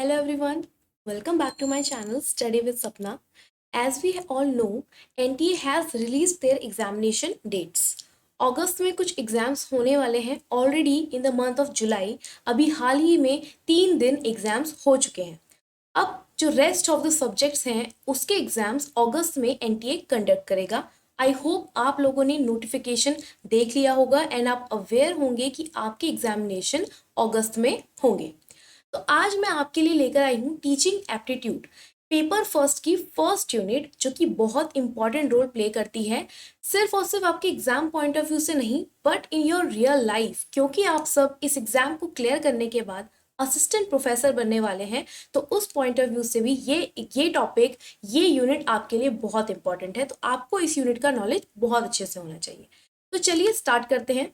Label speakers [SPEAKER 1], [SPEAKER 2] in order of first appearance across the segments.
[SPEAKER 1] Hello everyone, welcome back to my channel Study with Sapna. As we all know, NTA has released their examination dates. अगस्त में कुछ exams होने वाले हैं already in the month of July. अभी हाल ही में 3 दिन exams हो चुके हैं. अब जो रेस्ट ऑफ द सब्जेक्ट्स हैं उसके एग्जाम्स अगस्त में एनटीए कंडक्ट करेगा. आई होप आप लोगों ने नोटिफिकेशन देख लिया होगा एंड आप अवेयर होंगे कि आपके एग्जामिनेशन अगस्त में होंगे. तो आज मैं आपके लिए लेकर आई हूँ टीचिंग एप्टीट्यूड पेपर फर्स्ट की फर्स्ट यूनिट, जो कि बहुत इंपॉर्टेंट रोल प्ले करती है सिर्फ और सिर्फ आपके एग्जाम पॉइंट ऑफ व्यू से नहीं but in your real life, क्योंकि आप सब इस एग्जाम को क्लियर करने के बाद असिस्टेंट प्रोफेसर बनने वाले हैं. तो उस पॉइंट ऑफ व्यू से भी ये टॉपिक, ये यूनिट आपके लिए बहुत इंपॉर्टेंट है. तो आपको इस यूनिट का नॉलेज बहुत अच्छे से होना चाहिए. तो चलिए स्टार्ट करते हैं.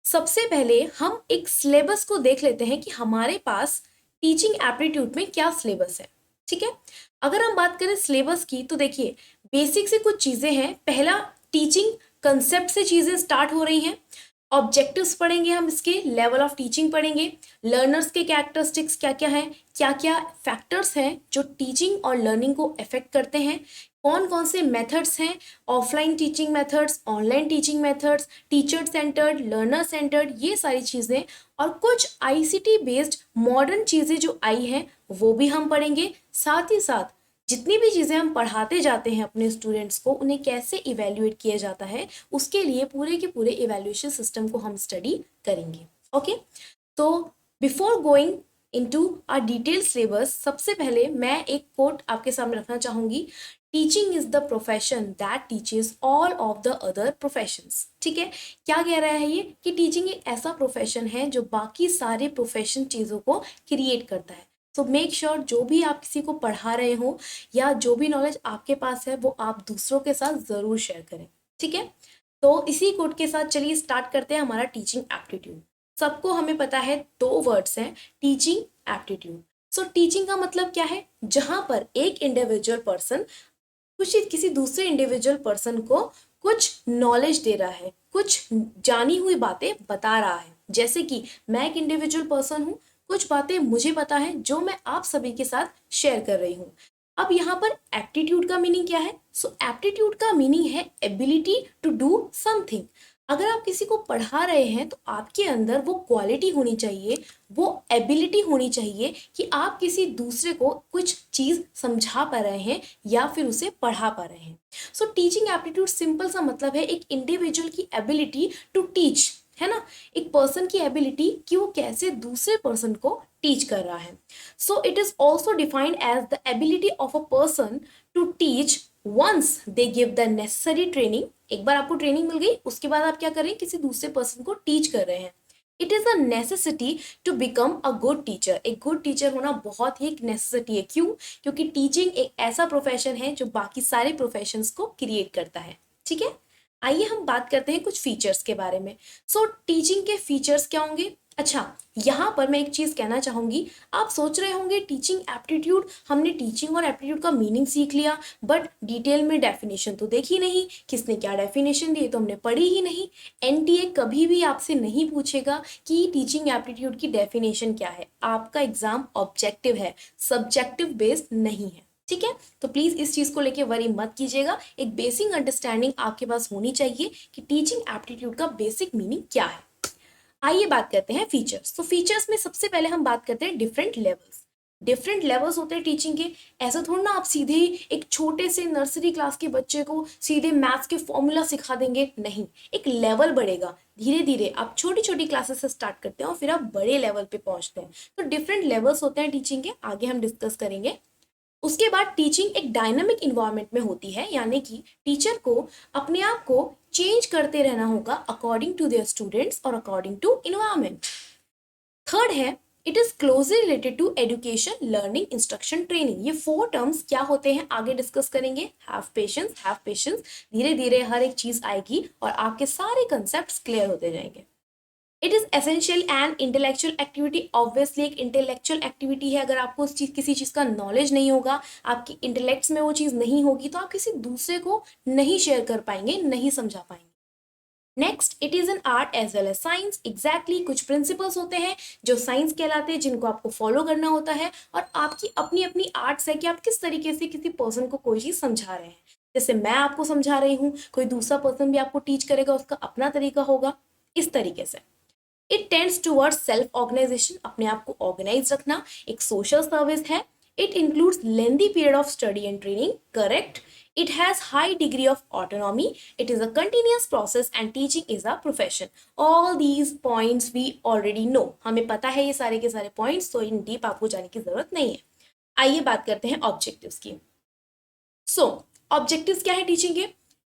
[SPEAKER 1] सबसे पहले हम एक सिलेबस को देख लेते हैं कि हमारे पास टीचिंग एप्टीट्यूड में क्या सिलेबस है. ठीक है, अगर हम बात करें सिलेबस की तो देखिए बेसिक से कुछ चीजें हैं. पहला, टीचिंग कंसेप्ट से चीजें स्टार्ट हो रही हैं. ऑब्जेक्टिव्स पढ़ेंगे हम, इसके लेवल ऑफ टीचिंग पढ़ेंगे, लर्नर्स के कैरेक्टरिस्टिक्स क्या क्या हैं, क्या क्या फैक्टर्स हैं जो टीचिंग और लर्निंग को अफेक्ट करते हैं, कौन कौन से मेथड्स हैं, offline teaching methods, online teaching methods, teacher centred, learner centred, ये सारी चीज़ें, और कुछ आईसीटी बेस्ड मॉडर्न चीज़ें जो आई हैं वो भी हम पढ़ेंगे. साथ ही साथ जितनी भी चीज़ें हम पढ़ाते जाते हैं अपने स्टूडेंट्स को, उन्हें कैसे इवेल्युएट किया जाता है, उसके लिए पूरे के पूरे इवेल्युएशन सिस्टम को हम स्टडी करेंगे. ओके, तो before going into our detail syllabus, सबसे पहले मैं एक कोट आपके सामने रखना चाहूँगी. Teaching is the profession that teaches all of the other professions. ठीक है, क्या कह रहा है ये कि टीचिंग एक ऐसा प्रोफेशन है जो बाकी सारे प्रोफेशन चीज़ों को क्रिएट करता है. सो मेक श्योर जो भी आप किसी को पढ़ा रहे हो या जो भी नॉलेज आपके पास है वो आप दूसरों के साथ ज़रूर शेयर करें. ठीक है, तो इसी कोट के साथ चलिए स्टार्ट करते हैं हमारा टीचिंग एप्टीट्यूड. सबको हमें पता है 2 वर्ड्स हैं, टीचिंग, एप्टीट्यूड. सो टीचिंग का मतलब क्या है? जहां पर एक इंडिविजुअल पर्सन कुछ किसी दूसरे इंडिविजुअल पर्सन को कुछ नॉलेज दे रहा है, कुछ जानी हुई बातें बता रहा है. जैसे कि मैं एक इंडिविजुअल पर्सन हूँ, कुछ बातें मुझे पता है जो मैं आप सभी के साथ शेयर कर रही हूँ. अब यहाँ पर एप्टीट्यूड का मीनिंग क्या है? सो एप्टीट्यूड का मीनिंग है एबिलिटी टू डू समथिंग. अगर आप किसी को पढ़ा रहे हैं तो आपके अंदर वो क्वालिटी होनी चाहिए, वो एबिलिटी होनी चाहिए कि आप किसी दूसरे को कुछ चीज़ समझा पा रहे हैं या फिर उसे पढ़ा पा रहे हैं. सो टीचिंग एप्टीट्यूड सिंपल सा मतलब है एक इंडिविजुअल की एबिलिटी टू टीच, है ना, एक पर्सन की एबिलिटी कि वो कैसे दूसरे पर्सन को टीच कर रहा है. So it is also defined as the ability of a person to teach once they give the necessary training. एक बार आपको ट्रेनिंग मिल गई, उसके बाद आप क्या करें, किसी दूसरे पर्सन को टीच कर रहे हैं. It is a necessity to become a good teacher. एक गुड टीचर होना बहुत ही एक नेसेसिटी है. क्यों? क्योंकि टीचिंग एक ऐसा प्रोफेशन है जो बाकी सारे प्रोफेशंस को क्रिएट करता है. ठीक है, आइए हम बात करते हैं कुछ फीचर्स के बारे में. सो टीचिंग के फीचर्स क्या होंगे? अच्छा, यहाँ पर मैं एक चीज़ कहना चाहूँगी. आप सोच रहे होंगे टीचिंग एप्टीट्यूड, हमने टीचिंग और एप्टीट्यूड का मीनिंग सीख लिया बट डिटेल में डेफिनेशन तो देखी नहीं, किसने क्या डेफिनेशन दी तो हमने पढ़ी ही नहीं. एनटीए कभी भी आपसे नहीं पूछेगा कि टीचिंग एप्टीट्यूड की डेफिनेशन क्या है. आपका एग्जाम ऑब्जेक्टिव है, सब्जेक्टिव बेस्ड नहीं है. ठीक है, तो प्लीज इस चीज को लेके वरी मत कीजिएगा. एक बेसिक अंडरस्टैंडिंग आपके पास होनी चाहिए कि टीचिंग एप्टीट्यूड का बेसिक मीनिंग क्या है. आइए बात करते हैं फीचर्स. तो फीचर्स में सबसे पहले हम बात करते हैं डिफरेंट लेवल्स. डिफरेंट लेवल्स होते हैं टीचिंग के. ऐसा थोड़ा ना आप सीधे ही एक छोटे से नर्सरी क्लास के बच्चे को सीधे मैथ्स के फॉर्मूला सिखा देंगे, नहीं. एक लेवल बढ़ेगा धीरे धीरे. आप छोटी छोटी क्लासेस से स्टार्ट करते हैं और फिर आप बड़े लेवल पे पहुंचते हैं. तो डिफरेंट लेवल्स होते हैं टीचिंग के, आगे हम डिस्कस करेंगे. उसके बाद टीचिंग एक डायनामिक इन्वायरमेंट में होती है, यानी कि टीचर को अपने आप को चेंज करते रहना होगा अकॉर्डिंग टू देयर स्टूडेंट्स और अकॉर्डिंग टू इन्वायरमेंट. थर्ड है, it is closely related to education, learning, instruction, training. ये 4 टर्म्स क्या होते हैं आगे डिस्कस करेंगे. Have patience, have patience. धीरे धीरे हर एक चीज आएगी और आपके सारे कंसेप्ट क्लियर होते जाएंगे. It is essential and intellectual activity. Obviously एक इंटेलेक्चुअल एक्टिविटी है. अगर आपको किसी चीज़ का नॉलेज नहीं होगा, आपकी इंटेलेक्ट्स में वो चीज़ नहीं होगी, तो आप किसी दूसरे को नहीं शेयर कर पाएंगे, नहीं समझा पाएंगे. Next, it is an art as well as science. Exactly, कुछ प्रिंसिपल्स होते हैं जो साइंस कहलाते हैं, जिनको आपको फॉलो करना होता है, और आपकी अपनी अपनी आर्ट्स है कि आप किस तरीके से किसी पर्सन को कोई चीज समझा रहे हैं। जैसे मैं आपको समझा रही हूँ, कोई दूसरा पर्सन भी आपको टीच करेगा, उसका अपना तरीका होगा, इस तरीके से। It tends towards self organisation, अपने आप को ऑर्गेनाइज रखना, एक सोशल सर्विस है। It includes lengthy period of study and training, correct. It has high degree of autonomy. It is a continuous process and teaching is a profession. All these points we already know. हमें पता है ये सारे के सारे points, तो इन deep आपको जाने की जरूरत नहीं है। आइए बात करते हैं ऑब्जेक्टिव्स की। ऑब्जेक्टिव्स क्या है टीचिंग के?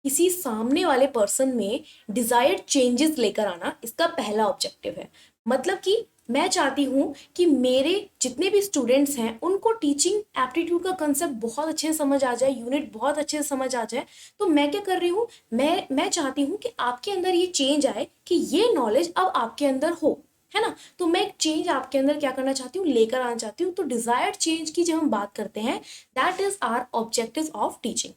[SPEAKER 1] किसी सामने वाले पर्सन में डिजायर्ड चेंजेस लेकर आना, इसका पहला ऑब्जेक्टिव है। मतलब कि मैं चाहती हूँ कि मेरे जितने भी स्टूडेंट्स हैं उनको टीचिंग एप्टीट्यूड का कंसेप्ट बहुत अच्छे से समझ आ जाए, यूनिट बहुत अच्छे से समझ आ जाए। तो मैं क्या कर रही हूँ, मैं चाहती हूँ कि आपके अंदर ये चेंज आए कि ये नॉलेज अब आपके अंदर हो, है ना। तो मैं एक चेंज आपके अंदर क्या करना चाहती हूँ, लेकर आना चाहती हूँ। तो डिजायर्ड चेंज की जब हम बात करते हैं, that is our objective of teaching.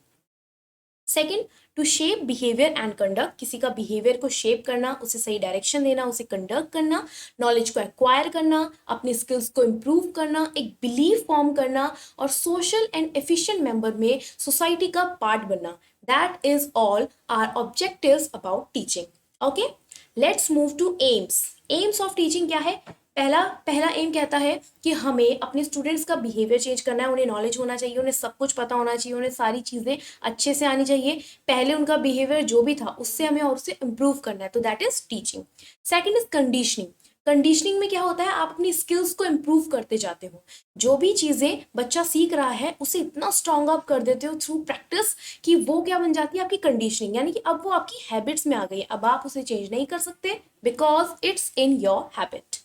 [SPEAKER 1] Second, to shape behaviour and conduct, किसी का बिहेवियर को शेप करना, उसे सही डायरेक्शन देना, उसे कंडक्ट करना, नॉलेज को एक्वायर करना, अपने स्किल्स को इम्प्रूव करना, एक बिलीव फॉर्म करना, और सोशल एंड एफिशिएंट मेंबर में सोसाइटी का पार्ट बनना। That is all our objectives about teaching. Okay, let's move to aims. Aims of teaching क्या है? पहला एम कहता है कि हमें अपने स्टूडेंट्स का बिहेवियर चेंज करना है, उन्हें नॉलेज होना चाहिए, उन्हें सब कुछ पता होना चाहिए, उन्हें सारी चीज़ें अच्छे से आनी चाहिए। पहले उनका बिहेवियर जो भी था उससे हमें और उससे इम्प्रूव करना है, तो that is teaching. Second is conditioning. Conditioning में क्या होता है, आप अपनी स्किल्स को इम्प्रूव करते जाते हो। जो भी चीज़ें बच्चा सीख रहा है उसे इतना स्ट्रॉन्ग अप कर देते हो थ्रू प्रैक्टिस कि वो क्या बन जाती है, आपकी कंडीशनिंग, यानी कि अब वो आपकी हैबिट्स में आ गई है। अब आप उसे चेंज नहीं कर सकते because it's in your habit.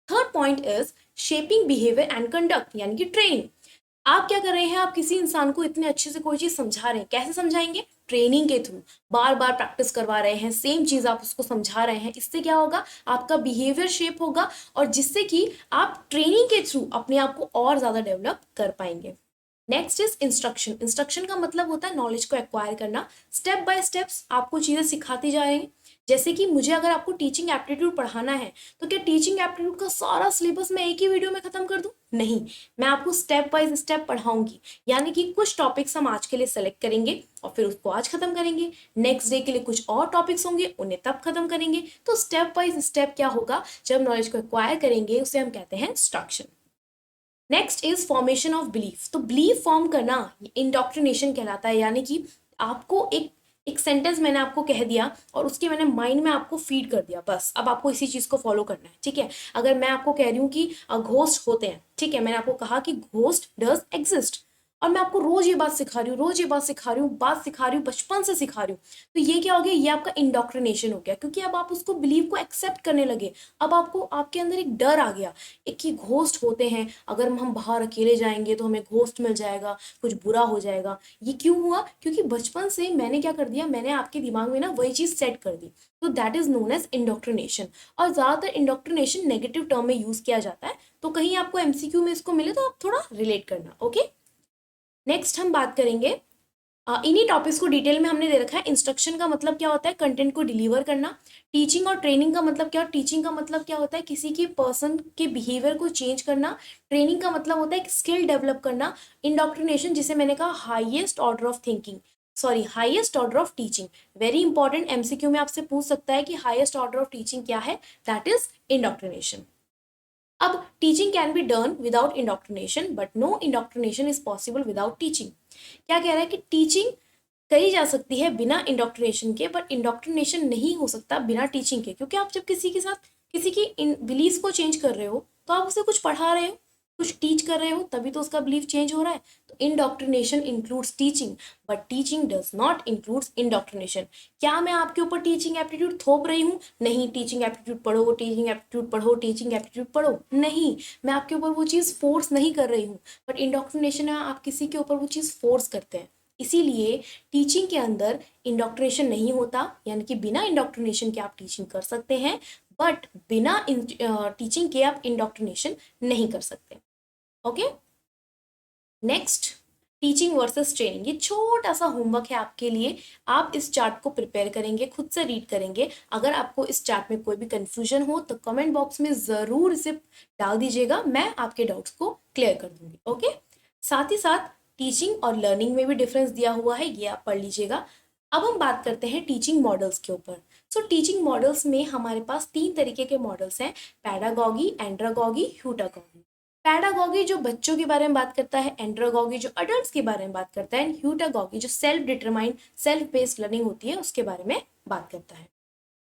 [SPEAKER 1] Third point is shaping behaviour and conduct, यानी कि ट्रेनिंग। आप क्या कर रहे हैं, आप किसी इंसान को इतने अच्छे से कोई चीज समझा रहे हैं, कैसे समझाएंगे? ट्रेनिंग के थ्रू, बार बार प्रैक्टिस करवा रहे हैं, सेम चीज आप उसको समझा रहे हैं। इससे क्या होगा, आपका बिहेवियर शेप होगा, और जिससे कि आप ट्रेनिंग के थ्रू अपने आप को और ज्यादा डेवलप कर पाएंगे। Next is instruction. इंस्ट्रक्शन का मतलब होता है नॉलेज को एक्वायर करना। स्टेप बाय स्टेप्स आपको चीजें सिखाती जा रही हैं। जैसे कि मुझे अगर आपको टीचिंग एप्टीट्यूड पढ़ाना है, तो क्या टीचिंग एप्टीट्यूड का सारा सिलेबस मैं एक ही वीडियो में खत्म कर दूं? नहीं, मैं आपको स्टेप बाय स्टेप पढ़ाऊंगी। यानी कि कुछ टॉपिक्स हम आज के लिए सेलेक्ट करेंगे और फिर उसको आज खत्म करेंगे। नेक्स्ट डे के लिए कुछ और टॉपिक्स होंगे, उन्हें तब खत्म करेंगे। तो स्टेप बाय स्टेप क्या होगा, जब नॉलेज को एक्वायर करेंगे, उसे हम कहते हैं instruction. Next is formation of belief. तो बिलीफ फॉर्म करना इंडोक्ट्रिनेशन कहलाता है, यानी कि आपको एक सेंटेंस मैंने आपको कह दिया और उसके मैंने माइंड में आपको फीड कर दिया, बस अब आपको इसी चीज को फॉलो करना है। ठीक है, अगर मैं आपको कह रही हूँ कि घोस्ट होते हैं, ठीक है, मैंने आपको कहा कि घोस्ट डज एग्जिस्ट, और मैं आपको रोज ये बात सिखा रही हूँ, रोज ये बात सिखा रही हूँ, बात सिखा रही हूँ, बचपन से सिखा रही हूँ, तो ये क्या हो गया, ये आपका इंडोक्ट्रिनेशन हो गया, क्योंकि अब आप उसको बिलीव को एक्सेप्ट करने लगे। अब आपको आपके अंदर एक डर आ गया, एक कि घोस्ट होते हैं, अगर हम बाहर अकेले जाएंगे तो हमें घोस्ट मिल जाएगा, कुछ बुरा हो जाएगा। ये क्यों हुआ? क्योंकि बचपन से मैंने क्या कर दिया, मैंने आपके दिमाग में ना वही चीज सेट कर दी। तो that is known as indoctrination, और ज्यादातर इंडोक्ट्रिनेशन नेगेटिव टर्म में यूज किया जाता है। तो कहीं आपको एमसीक्यू में इसको मिले तो आप थोड़ा रिलेट करना। ओके, नेक्स्ट हम बात करेंगे, इन्हीं टॉपिक्स को डिटेल में हमने दे रखा है। इंस्ट्रक्शन का मतलब क्या होता है, कंटेंट को डिलीवर करना। टीचिंग और ट्रेनिंग का मतलब क्या, टीचिंग का मतलब क्या होता है, किसी की पर्सन के बिहेवियर को चेंज करना। ट्रेनिंग का मतलब होता है स्किल डेवलप करना। इंडोक्ट्रिनेशन, जिसे मैंने कहा highest order of thinking, sorry highest order of teaching, very important, MCQ में आपसे पूछ सकता है कि हाईएस्ट ऑर्डर ऑफ टीचिंग क्या है, दैट इज इंडोक्ट्रिनेशन। अब teaching can be done without indoctrination, but no indoctrination is possible without teaching. क्या कह रहा है कि टीचिंग करी जा सकती है बिना इंडोक्ट्रिनेशन के, बट इंडोक्ट्रिनेशन नहीं हो सकता बिना टीचिंग के, क्योंकि आप जब किसी के साथ किसी की इन बिलीफ को चेंज कर रहे हो, तो आप उसे कुछ पढ़ा रहे हो, कुछ टीच कर रहे हो, तभी तो उसका बिलीफ चेंज हो रहा है। तो indoctrination includes teaching, but teaching does not includes indoctrination. क्या मैं आपके ऊपर टीचिंग एप्टीट्यूड थोप रही हूँ? नहीं, टीचिंग एप्टीट्यूड पढ़ो, टीचिंग एप्टीट्यूड पढ़ो, टीचिंग एप्टीट्यूड पढ़ो, नहीं, मैं आपके ऊपर वो चीज़ फोर्स नहीं कर रही हूँ। बट इंडोक्ट्रिनेशन है, आप किसी के ऊपर वो चीज़ फोर्स करते हैं। इसीलिए टीचिंग के अंदर इंडोक्ट्रिनेशन नहीं होता, यानी कि बिना इंडोक्ट्रिनेशन के आप टीचिंग कर सकते हैं, बट बिना टीचिंग के आप इंडोक्ट्रिनेशन नहीं कर सकते। Okay, next, teaching versus training, ये छोटा सा होमवर्क है आपके लिए। आप इस चार्ट को प्रिपेयर करेंगे, खुद से रीड करेंगे। अगर आपको इस चार्ट में कोई भी कंफ्यूजन हो तो कमेंट बॉक्स में ज़रूर इसे डाल दीजिएगा, मैं आपके डाउट्स को क्लियर कर दूंगी। ओके, साथ ही साथ टीचिंग और लर्निंग में भी डिफरेंस दिया हुआ है, ये आप पढ़ लीजिएगा। अब हम बात करते हैं टीचिंग मॉडल्स के ऊपर। सो टीचिंग मॉडल्स में हमारे पास 3 तरीके के मॉडल्स हैं, पैडागॉगी, एंड्रागॉगी, ह्यूटागॉगी। पैडागॉगी जो बच्चों के बारे में बात करता है, एंड्रागॉगी जो अडल्ट्स के बारे में बात करता है, ह्यूटागॉगी जो self determined self based learning होती है उसके बारे में बात करता है।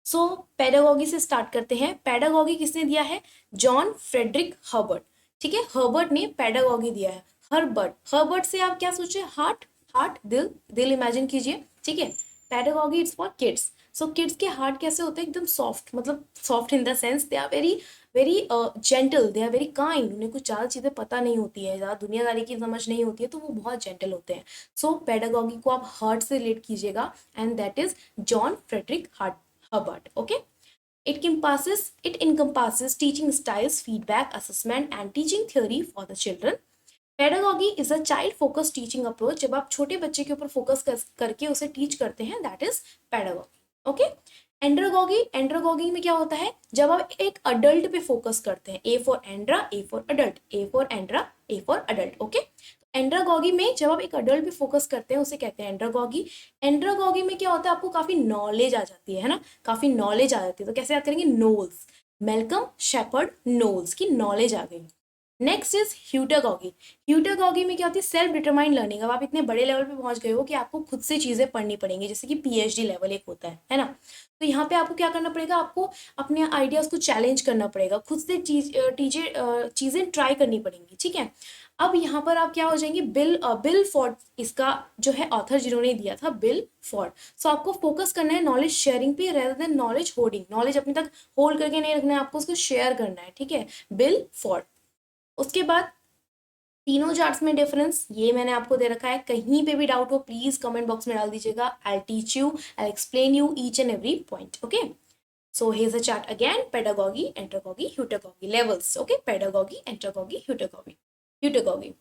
[SPEAKER 1] सो पैडागॉगी से स्टार्ट करते हैं। पैडागॉगी किसने दिया है? John Frederick Herbart. ठीक है, हर्बर्ट ने पैडागॉगी दिया है। हर्बर्ट, हर्बर्ट से आप क्या सोचे? हार्ट, हार्ट, दिल, दिल इमेजिन कीजिए। ठीक है, pedagogy it's for kids. So kids के हार्ट कैसे होते हैं? एकदम सॉफ्ट, मतलब soft in the sense they are very very gentle, they are very kind. उन्हें कुछ ज़्यादा चीज़ें पता नहीं होती है, ज़्यादा दुनियादारी की समझ नहीं होती है, तो वो बहुत जेंटल होते हैं। सो पैडागॉगी को आप हार्ट से रिलेट कीजिएगा, and that is John Frederick Hubbard. Okay, it encompasses teaching styles, feedback, assessment, and teaching theory for the children. Pedagogy is a child-focused teaching approach. जब आप छोटे बच्चे के ऊपर फोकस करके उसे टीच करते हैं, that is pedagogy. Okay, andragogy में क्या होता है? जब आप एक अडल्ट पे फोकस करते हैं, A for andra, A for adult, A for andra, A for adult. Okay, andragogy में जब आप एक अडल्ट पे फोकस करते हैं उसे कहते हैं एंड्रागॉगी। एंड्रागॉगी में क्या होता है? आपको काफी नॉलेज आ जाती है ना, काफी नॉलेज आ जाती है। तो कैसे याद करेंगे? नोल्स, मेल्कम शेपर्ड नोल्स की नॉलेज आ गई। Next is heutagogy. ह्यूटागॉगी में क्या होती है? Self determined learning. अब आप इतने बड़े लेवल पे पहुंच गए हो कि आपको खुद से चीजें पढ़नी पड़ेंगी, जैसे कि पीएचडी लेवल एक होता है ना। तो यहाँ पे आपको क्या करना पड़ेगा? आपको अपने आइडियाज को चैलेंज करना पड़ेगा, खुद से चीजें ट्राई करनी पड़ेंगी। ठीक है, अब यहाँ पर आप क्या हो जाएंगे? बिल फॉर्ड, इसका जो है ऑथर जिन्होंने दिया था, बिल फॉर्ड। सो आपको फोकस करना है नॉलेज शेयरिंग पे rather than knowledge holding. Knowledge अपने तक होल्ड करके नहीं रखना है, आपको उसको शेयर करना है। ठीक है, बिल फॉर्ड। उसके बाद तीनों चार्ट्स में डिफरेंस ये मैंने आपको दे रखा है, कहीं पे भी डाउट हो प्लीज कमेंट बॉक्स में डाल दीजिएगा। I teach you, I explain you each and every point. Okay, so here's a chart again, pedagogy, andragogy, heutagogy levels. Okay, pedagogy, andragogy, heutagogy.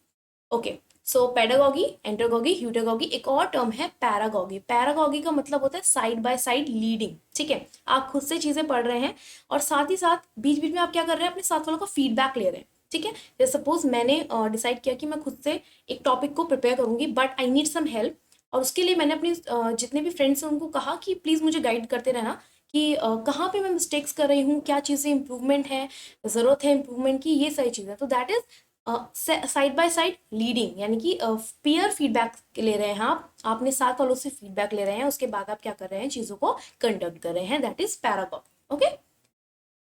[SPEAKER 1] Okay, so pedagogy, andragogy, heutagogy। एक और term है पैरागॉगी। पैरागॉगी का मतलब होता है साइड बाय साइड लीडिंग। ठीक है, आप खुद से चीजें पढ़ रहे हैं और साथ ही साथ बीच बीच में आप क्या कर रहे हैं? अपने साथ वालों का फीडबैक ले रहे हैं। ठीक है, जैसे सपोज मैंने डिसाइड किया कि मैं खुद से एक टॉपिक को प्रिपेयर करूंगी, but I need some help, और उसके लिए मैंने अपने जितने भी फ्रेंड्स हैं उनको कहा कि प्लीज़ मुझे गाइड करते रहना कि कहाँ पे मैं मिस्टेक्स कर रही हूँ, क्या चीज़ें इंप्रूवमेंट है, ज़रूरत है इंप्रूवमेंट की, ये सारी चीज़ें। तो that is side by side leading, यानी कि पीयर फीडबैक ले रहे हैं आप, अपने साथ वालों से फीडबैक ले रहे हैं, उसके बाद आप क्या कर रहे हैं? चीज़ों को कंडक्ट कर रहे हैं। That is paragogy. Okay,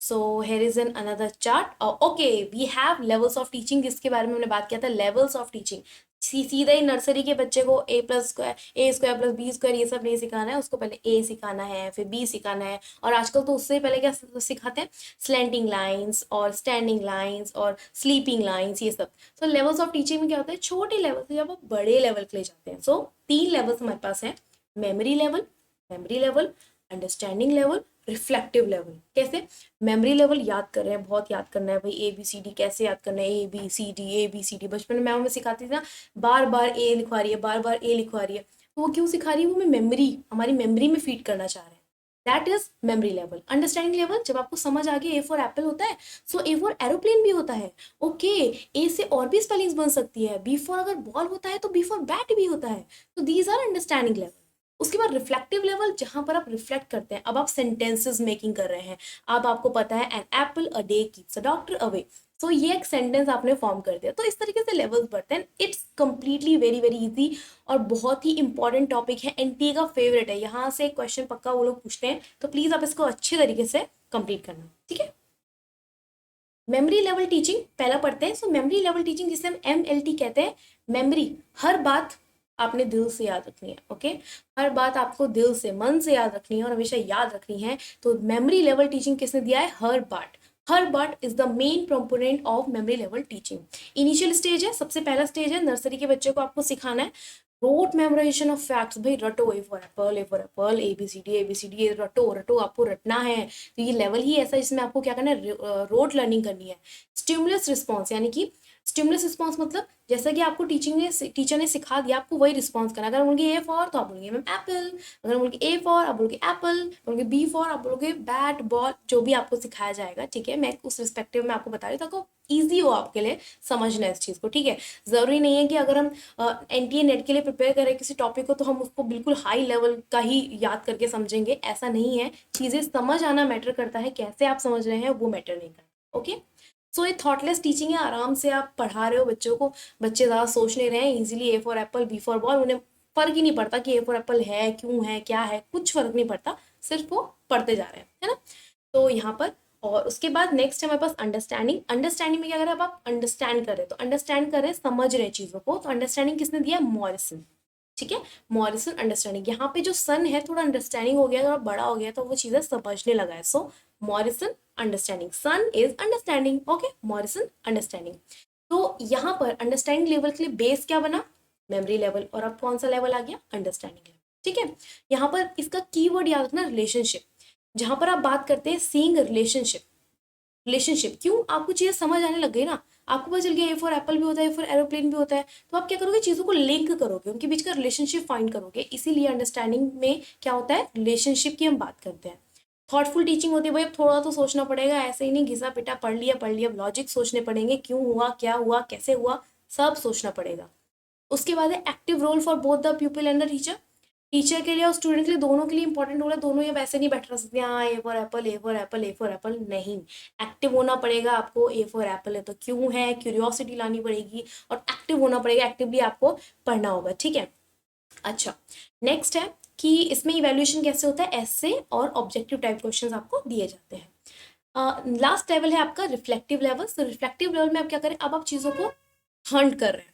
[SPEAKER 1] so here is an another chart. Okay, we have levels of teaching, जिसके बारे में हमने बात किया था, लेवल्स ऑफ टीचिंग। सीधा ही नर्सरी के बच्चे को ए प्लस स्क्वायर, ए स्क्वायर प्लस बी स्क्वायर ये सब नहीं सिखाना है, उसको पहले ए सिखाना है, फिर बी सिखाना है, और आजकल तो उससे पहले क्या सिखाते हैं? स्लैंटिंग लाइंस और स्टैंडिंग लाइंस और स्लीपिंग लाइंस, ये सब। सो लेवल्स ऑफ टीचिंग में क्या होता है? छोटे लेवल से जब आप बड़े लेवल के लिए जाते हैं। सो 3 लेवल्स हमारे पास हैं, memory level, understanding level, reflective level. कैसे? मेमोरी लेवल याद कर रहे हैं, बहुत याद करना है भाई, ABCD कैसे याद करना है? ABCD बचपन में मैम में सिखाती थी ना, बार बार ए लिखवा रही है, बार बार ए लिखवा रही है, तो वो क्यों सिखा रही है? वो मैं मेमोरी, हमारी मेमोरी में फीड करना चाह रहे हैं। That is memory level. Understanding level, जब आपको समझ आ गया ए फॉर एप्पल होता है, सो ए फॉर एरोप्लेन भी होता है। ओके, ए से और भी स्पेलिंग्स बन सकती है, बी फॉर अगर बॉल होता है तो बी फॉर बैट भी होता है। तो दीज आर अंडरस्टैंडिंग लेवल। उसके बाद रिफ्लेक्टिव लेवल, जहां पर आप रिफ्लेक्ट करते हैं, अब आप सेंटेंसेस मेकिंग कर रहे हैं। अब आपको पता है an apple a day keeps a doctor away, so ये एक सेंटेंस आपने फॉर्म कर दिया। तो इस तरीके से लेवल्स बढ़ते हैं। It's completely very very easy और बहुत ही इंपॉर्टेंट टॉपिक है, एनटीए का फेवरेट है। यहाँ से क्वेश्चन पक्का वो लोग पूछते हैं, तो प्लीज आप इसको अच्छे तरीके से कंप्लीट करना। ठीक है, मेमोरी लेवल टीचिंग पहला पढ़ते हैं। सो मेमोरी लेवल टीचिंग, जिसे हम MLT कहते हैं, मेमोरी, हर बात आपने दिल से याद रखनी है। ओके, हर बात आपको दिल से, मन से याद रखनी है और हमेशा याद रखनी है। तो मेमोरी लेवल टीचिंग किसने दिया है? हर बात is the main component of memory level teaching. Initial stage है, सबसे पहला स्टेज है, नर्सरी के बच्चे को आपको सिखाना है रोट मेमोराइजेशन ऑफ फैक्ट्स। भाई रटो, ए फॉर एप्पल, ABCD रटो, आपको रटना है। तो ये लेवल ही ऐसा है जिसमें आपको क्या करना है? रोट लर्निंग करनी है। स्टिमुलस रिस्पॉन्स, यानी कि स्टिमुलस रिस्पॉन्स मतलब जैसा कि आपको टीचर ने सिखा दिया, आपको वही रिस्पॉन्स करना। अगर बोलोगे ए फॉर तो आप बोलोगे मैम एप्पल, अगर बोलोगे ए फॉर आप बोलोगे एप्पल, बोलोगे बी फॉर आप बोलोगे बैट बॉल, जो भी आपको सिखाया जाएगा, ठीक है। मैं उस रिस्पेक्टिव में आपको बता रही हूँ ताकि ईजी हो आपके लिए समझना इस चीज़ को, ठीक है। ज़रूरी नहीं है कि अगर हम एनटीए नेट के लिए प्रिपेयर करें किसी टॉपिक को तो हम उसको बिल्कुल हाई लेवल का ही याद करके समझेंगे, ऐसा नहीं है। चीज़ें समझ आना मैटर करता है, कैसे आप समझ रहे हैं वो मैटर नहीं करता, ओके। सो ये थॉटलेस टीचिंग है, आराम से आप पढ़ा रहे हो बच्चों को, बच्चे ज़्यादा सोच नहीं रहे हैं, easily A for apple B for ball, उन्हें फर्क ही नहीं पड़ता कि ए फॉर एप्पल है क्यों है क्या है, कुछ फर्क नहीं पड़ता, सिर्फ वो पढ़ते जा रहे हैं, है ना। तो यहाँ पर और उसके बाद नेक्स्ट है हमारे पास अंडरस्टैंडिंग। अंडरस्टैंडिंग में क्या करें, अब आप अंडरस्टैंड कर रहे हैं तो अंडरस्टैंड कर रहे हैं, समझ रहे हैं चीज़ों को, तो अंडरस्टैंडिंग किसने दिया, मॉरिसन, ठीक है। मॉरिसन अंडरस्टैंडिंग, यहाँ पे जो सन है थोड़ा अंडरस्टैंडिंग हो गया, थोड़ा बड़ा हो गया तो वो चीज़ें समझने लगा है। So Morrison understanding, son is understanding, okay, Morrison understanding. तो यहाँ पर अंडरस्टैंडिंग लेवल के लिए बेस क्या बना, मेमोरी लेवल, और अब कौन सा लेवल आ गया, अंडरस्टैंडिंग लेवल, ठीक है। यहाँ पर इसका कीवर्ड याद रखना, रिलेशनशिप। जहां पर आप बात करते हैं सीइंग रिलेशनशिप, रिलेशनशिप क्यों, आपको चीजें समझ आने लग गई ना, आपको पता चल गया ए फॉर एप्पल भी होता है, ए फॉर एरोप्लेन भी होता है, तो आप क्या करोगे, चीज़ों को लिंक करोगे, उनके बीच का रिलेशनशिप फाइंड करोगे। इसीलिए अंडरस्टैंडिंग में क्या होता है, रिलेशनशिप की हम बात करते हैं। थॉटफुल टीचिंग होती है भाई, अब थोड़ा तो सोचना पड़ेगा, ऐसे ही नहीं घिसा पिटा पढ़ लिया, लॉजिक सोचने पड़ेंगे, क्यों हुआ, क्या हुआ, कैसे हुआ, सब सोचना पड़ेगा। उसके बाद है active role for both the people and the teacher. Teacher के लिए और स्टूडेंट के लिए, दोनों के लिए इंपॉर्टेंट रोल है, दोनों ये वैसे नहीं बैठ रह सकते, हाँ ए for Apple A for Apple A for Apple, नहीं, एक्टिव होना पड़ेगा आपको। ए फॉर एप्पल है तो क्यों है, क्यूरियोसिटी लानी पड़ेगी, और एक्टिव होना पड़ेगा, एक्टिवली आपको पढ़ना होगा, ठीक है। अच्छा, नेक्स्ट है कि इसमें इवैल्यूएशन कैसे होता है, ऐसे और ऑब्जेक्टिव टाइप क्वेश्चन आपको दिए जाते हैं। लास्ट लेवल है आपका रिफ्लेक्टिव लेवल। तो रिफ्लेक्टिव लेवल में आप क्या करें, अब आप चीज़ों को हंट कर रहे हैं,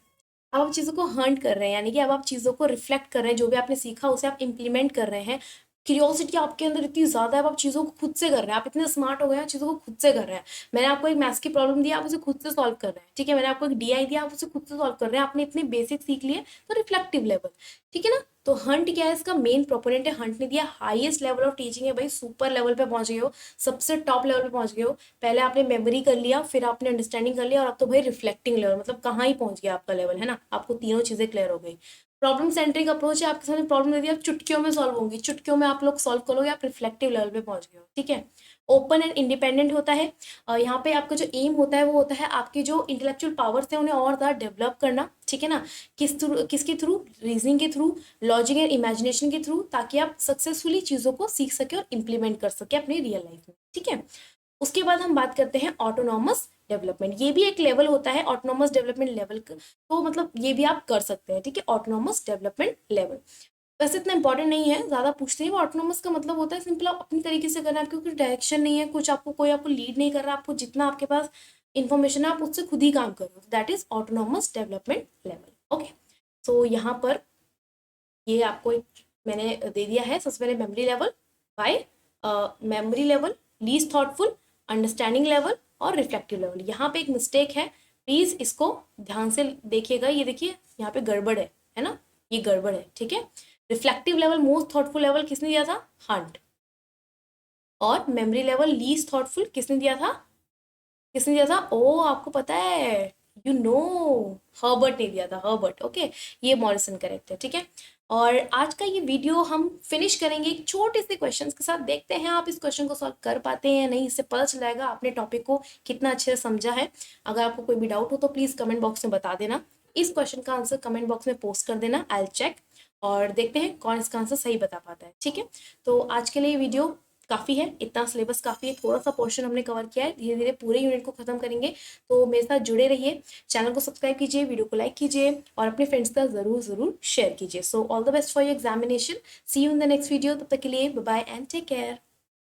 [SPEAKER 1] अब आप चीज़ों को हंट कर रहे हैं, यानी कि अब आप चीज़ों को रिफ्लेक्ट कर रहे हैं, जो भी आपने सीखा उसे आप इम्प्लीमेंट कर रहे हैं। क्यूरियोसिटी आपके अंदर इतनी ज़्यादा है, अब आप चीज़ों को खुद से कर रहे हैं, आप इतने स्मार्ट हो गए हैं, चीज़ों को खुद से कर रहे हैं। मैंने आपको एक मैथ्स की प्रॉब्लम दी, आप उसे खुद से सॉल्व कर रहे हैं, ठीक है। मैंने आपको एक डीआई दिया, आप उसे खुद से सॉल्व कर रहे हैं, आपने इतने बेसिक सीख लिए, तो रिफ्लेक्टिव लेवल, ठीक है ना। तो हंट क्या है, इसका मेन प्रोपोनेंट है, हंट ने दिया हाईएस्ट लेवल ऑफ टीचिंग है भाई, सुपर लेवल पे पहुंच गए हो, सबसे टॉप लेवल पे पहुंच गए हो। पहले आपने मेमोरी कर लिया, फिर आपने अंडरस्टैंडिंग कर लिया, और अब तो भाई रिफ्लेक्टिंग लेवल, मतलब कहाँ ही पहुंच गया आपका लेवल, है ना। आपको तीनों चीजें क्लियर हो गई। प्रॉब्लम सेंट्रिक अप्रोच है, आपके सामने प्रॉब्लम दे दी, आप चुटकियों में सॉल्व होंगी, चुटकियों में आप लोग सॉल्व करोगे, आप रिफ्लेक्टिव लेवल पे पहुंच गए हो, ठीक है। ओपन एंड इंडिपेंडेंट होता है, यहाँ पे आपका जो एम होता है वो होता है आपके जो इंटेलेक्चुअल पावर्स हैं उन्हें और ज़्यादा डेवलप करना, ठीक है ना। किसके थ्रू, रीजनिंग के थ्रू, लॉजिक एंड इमेजिनेशन के थ्रू, ताकि आप सक्सेसफुली चीज़ों को सीख सके और इम्प्लीमेंट कर सके अपनी रियल लाइफ में, ठीक है। उसके बाद हम बात करते हैं ऑटोनॉमस डेवलपमेंट, ये भी एक लेवल होता है ऑटोनॉमस डेवलपमेंट लेवल, तो मतलब ये भी आप कर सकते हैं, ठीक है, ऑटोनॉमस डेवलपमेंट लेवल। वैसे इतना इंपॉर्टेंट नहीं है, ज़्यादा पूछते हैं। ऑटोनॉमस का मतलब होता है सिंपल आप अपनी तरीके से करना है, आपको कुछ डायरेक्शन नहीं है, कुछ आपको कोई आपको लीड नहीं कर रहा, आपको जितना आपके पास इन्फॉर्मेशन है आप उससे खुद ही काम करो, that is autonomous development level, okay. So यहाँ पर ये आपको एक मैंने दे दिया है, सबसे पहले memory level, bye memory level, least thoughtful, understanding level और रिफ्लेक्टिव लेवल। यहाँ पे एक मिस्टेक है, प्लीज इसको ध्यान से देखिएगा, ये देखिए यहाँ पे गड़बड़ है ना, ये गड़बड़ है, ठीक है। Reflective level most thoughtful level किसने दिया था, हंट, और मेमोरी लेवल लीस्ट थॉटफुल किसने दिया था, किसने दिया था, ओ आपको पता है, यू नो, हर्बर्ट ने दिया था, हर्बर्ट, ओके। ये मॉरिसन करेक्ट है, ठीक है। और आज का ये वीडियो हम फिनिश करेंगे एक छोटे से क्वेश्चंस के साथ, देखते हैं आप इस क्वेश्चन को सॉल्व कर पाते हैं या नहीं, इससे पता चल जाएगा आपने टॉपिक को कितना अच्छे से समझा है। अगर आपको कोई भी डाउट हो तो प्लीज़ कमेंट बॉक्स में बता देना, इस क्वेश्चन का आंसर कमेंट बॉक्स में पोस्ट कर देना, आई विल चेक, और देखते हैं कौन इसका आंसर सही बता पाता है, ठीक है। तो आज के लिए वीडियो काफ़ी है, इतना सिलेबस काफ़ी है, थोड़ा सा पोर्शन हमने कवर किया है, धीरे धीरे पूरे यूनिट को खत्म करेंगे। तो मेरे साथ जुड़े रहिए, चैनल को सब्सक्राइब कीजिए, वीडियो को लाइक कीजिए और अपने फ्रेंड्स का ज़रूर शेयर कीजिए। So all the best for your examination, see you in the next video, तब तक के लिए bye bye and take care.